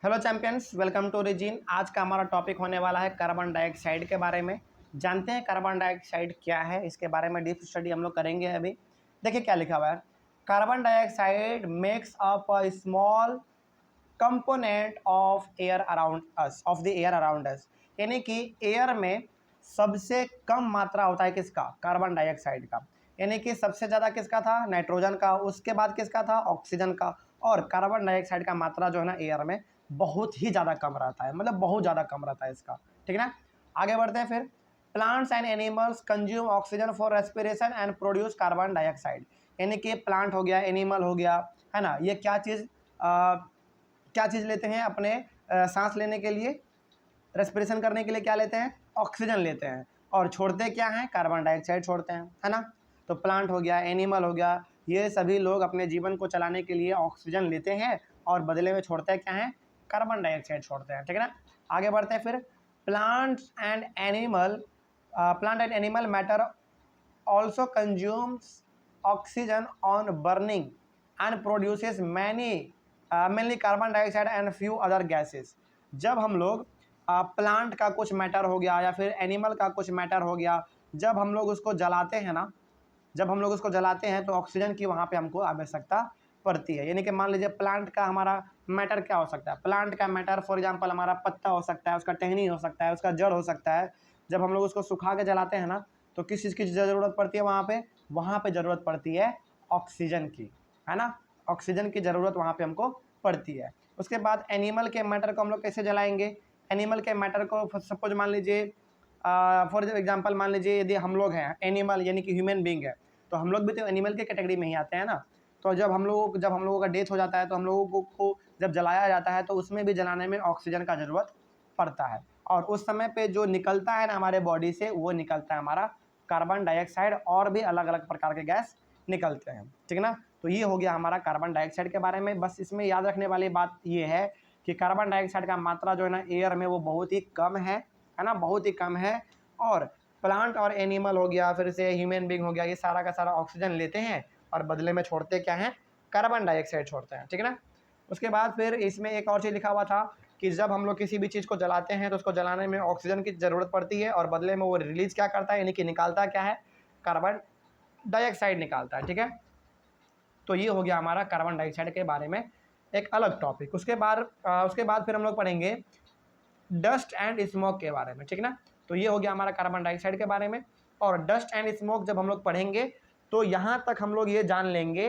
Hello champions, welcome to Origin. आज का हमारा टॉपिक होने वाला है कार्बन डाइऑक्साइड के बारे में। जानते हैं कार्बन डाइऑक्साइड क्या है, इसके बारे में डीप स्टडी हम लोग करेंगे अभी। देखिए क्या लिखा हुआ है। Carbon dioxide makes up a small component of air around us, of the air around us. यानी कि एयर में सबसे कम मात्रा होता है किसका? कार्बन डाइऑक्साइड का। यानी कि सबसे ज़्यादा किसका था? नाइट्रोजन का। उसके बाद किसका था? ऑक्सीजन का। और कार्बन डाइऑक्साइड का मात्रा जो है ना एयर में बहुत ही ज़्यादा कम रहता है, मतलब बहुत ज़्यादा कम रहता है इसका। ठीक है ना। आगे बढ़ते हैं फिर। Plants and animals consume oxygen for respiration and produce carbon dioxide. यानी कि प्लांट हो गया, एनिमल हो गया, है ना, ये क्या चीज़ लेते हैं अपने सांस लेने के लिए, रेस्पिरेशन करने के लिए क्या लेते हैं? ऑक्सीजन लेते हैं। और छोड़ते क्या हैं? कार्बन डाइऑक्साइड छोड़ते हैं, है ना। तो प्लांट हो गया, एनिमल हो गया, ये सभी लोग अपने जीवन को चलाने के लिए ऑक्सीजन लेते हैं और बदले में छोड़ते क्या हैं? कार्बन डाइऑक्साइड छोड़ते हैं। ठीक है ना। आगे बढ़ते हैं फिर। Plants and animal matter also consumes oxygen on burning and produces mainly carbon dioxide and few other gases. जब हम लोग प्लांट का कुछ मैटर हो गया या फिर एनिमल का कुछ मैटर हो गया, जब हम लोग उसको जलाते हैं ना, जब हम लोग उसको जलाते हैं तो ऑक्सीजन की वहाँ पे हमको आवश्यकता पड़ती है। यानी कि मान लीजिए प्लांट का हमारा मैटर क्या हो सकता है? प्लांट का मैटर फॉर एग्जांपल हमारा पत्ता हो सकता है, उसका टहनी हो सकता है, उसका जड़ हो सकता है। जब हम लोग उसको सुखा के जलाते हैं ना, तो किस चीज़ की ज़रूरत पड़ती है वहाँ पे? वहाँ पे ज़रूरत पड़ती है ऑक्सीजन की, है ना। ऑक्सीजन की ज़रूरत वहाँ पे हमको पड़ती है। उसके बाद एनिमल के मैटर को हम लोग कैसे जलाएंगे? एनिमल के मैटर को सपोज मान लीजिए, फॉर एग्जांपल मान लीजिए यदि हम लोग हैं एनिमल, यानी कि ह्यूमन बींग है, तो हम लोग भी तो एनिमल के कैटेगरी में ही आते हैं ना। तो जब हम लोगों का डेथ हो जाता है तो हम लोगों को जब जलाया जाता है तो उसमें भी जलाने में ऑक्सीजन का ज़रूरत पड़ता है। और उस समय पे जो निकलता है ना हमारे बॉडी से, वो निकलता है हमारा कार्बन डाइऑक्साइड, और भी अलग अलग प्रकार के गैस निकलते हैं। ठीक है ना। तो ये हो गया हमारा कार्बन डाइऑक्साइड के बारे में। बस इसमें याद रखने वाली बात ये है कि कार्बन डाइऑक्साइड का मात्रा जो है ना एयर में वो बहुत ही कम है ना, बहुत ही कम है। और प्लांट और एनिमल हो गया, फिर से ह्यूमन बींग हो गया, ये सारा का सारा ऑक्सीजन लेते हैं और बदले में छोड़ते क्या हैं? कार्बन डाइऑक्साइड छोड़ते हैं। ठीक है ना। उसके बाद फिर इसमें एक और चीज़ लिखा हुआ था कि जब हम लोग किसी भी चीज़ को जलाते हैं तो उसको जलाने में ऑक्सीजन की ज़रूरत पड़ती है और बदले में वो रिलीज़ क्या करता है, यानी कि निकालता क्या है? कार्बन डाइऑक्साइड निकालता है। ठीक है। तो ये हो गया हमारा कार्बन डाइऑक्साइड के बारे में एक अलग टॉपिक। उसके बाद फिर हम लोग पढ़ेंगे डस्ट एंड स्मोक के बारे में। ठीक है ना। तो ये हो गया हमारा कार्बन डाइऑक्साइड के बारे में। और डस्ट एंड स्मोक जब हम लोग पढ़ेंगे तो यहाँ तक हम लोग ये जान लेंगे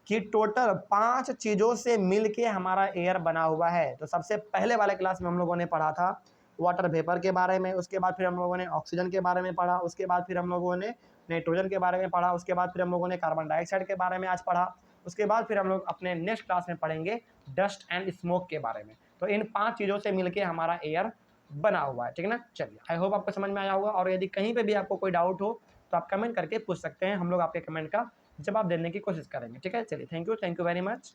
कि टोटल 5 चीज़ों से मिलके हमारा एयर बना हुआ है। तो सबसे पहले वाले क्लास में हम लोगों ने पढ़ा था वाटर वेपर के बारे में, उसके बाद फिर हम लोगों ने ऑक्सीजन के बारे में पढ़ा, उसके बाद फिर हम लोगों ने नाइट्रोजन के बारे में पढ़ा, उसके बाद फिर हम लोगों ने कार्बन डाइऑक्साइड के बारे में आज पढ़ा। उसके बाद फिर हम लोग अपने नेक्स्ट क्लास में पढ़ेंगे डस्ट एंड स्मोक के बारे में। तो इन 5 चीज़ों से मिलके हमारा एयर बना हुआ है। ठीक है ना। चलिए, आई होप आपको समझ में आया होगा। और यदि कहीं पे भी आपको कोई डाउट हो तो आप कमेंट करके पूछ सकते हैं, हम लोग आपके कमेंट का जवाब देने की कोशिश करेंगे। ठीक है। चलिए, थैंक यू वेरी मच।